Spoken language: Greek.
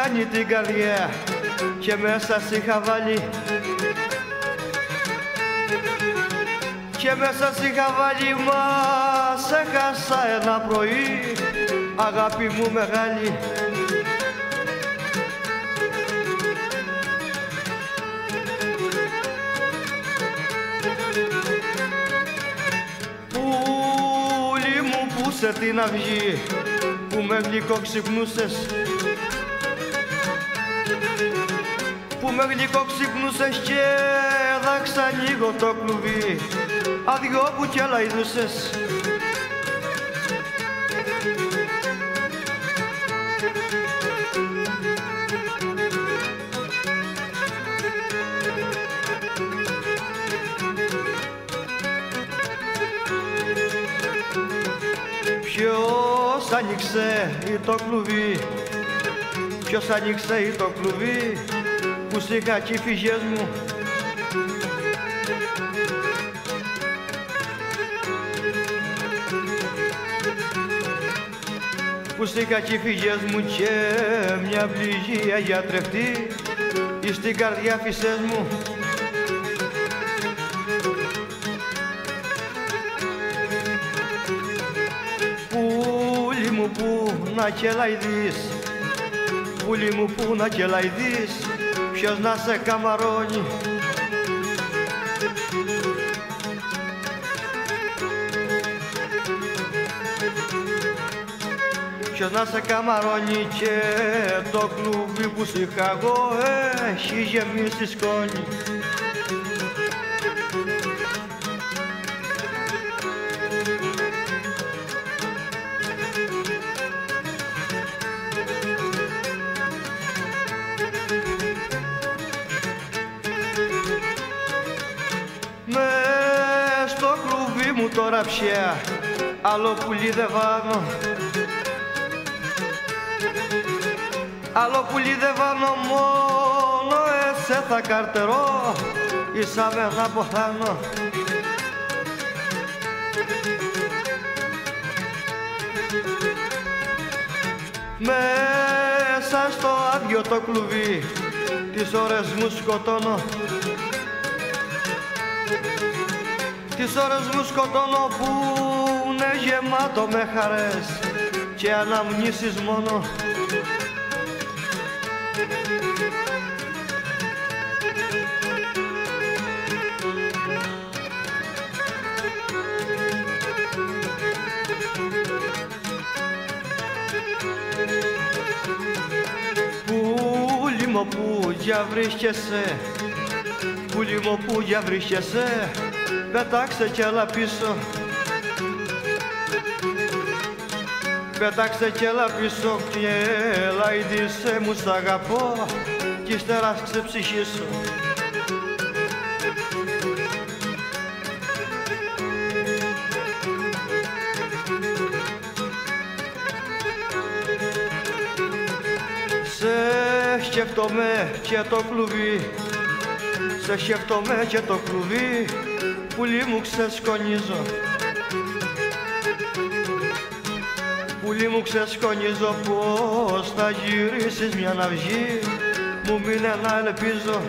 κάνει την καρδιά και μέσα σ' είχα βάλει, και μέσα σ' είχα βάλει, μα σε χάσα ένα πρωί, αγάπη μου μεγάλη. Πουλί μου που σε την αυγή, που με γλυκό ξυπνούσες, που με γλυκό ξυπνούσες και θα ξανοίγω το κλουβί, αδειό που κι λαϊδούσες. Ποιος άνοιξε το κλουβί, ποιος άνοιξε το κλουβί, που σ' είχα κι οι φυγές μου, που σ' είχα κι οι φυγές μου και μια πληγία γιατρευτή εις την καρδιά φυσές μου. Πουλί μου που να κελαϊδείς, πουλί μου που να κελαϊδείς, ποιος να σε καμαρώνει, ποιος να σε καμαρώνει και το κλουβί που σ' είχα εγώ έχει γεμίσει σκόνη. Μες στο κλουβί μου τώρα πια άλλο πουλί δεν βάνω, άλλο πουλί δεν βάνω, μόνο εσέ θα καρτερώ, ίσα με να ποθάνω. Μέσα στο άδειο το κλουβί τις ώρες μου σκοτώνω, τις ώρες μου σκοτώνω που είναι γεμάτο με χαρές και αναμνήσεις μόνο. Πουλί μου που για βρίσκεσαι, πουλί μου που για βρίσκεσαι, πετάξε κι έλα πίσω, πετάξε κι έλα πίσω και λαϊδίσαι μου σ' αγαπώ κι ύστερα ξεψυχήσω. Σε σκέφτομαι και το κλουβί, σε σκέφτομαι και το κλουβί, πουλί μου ξεσκονίζω, πουλί μου ξεσκονίζω, πως θα γυρίσεις μια ναυγή, μου μείνε να ελπίζω.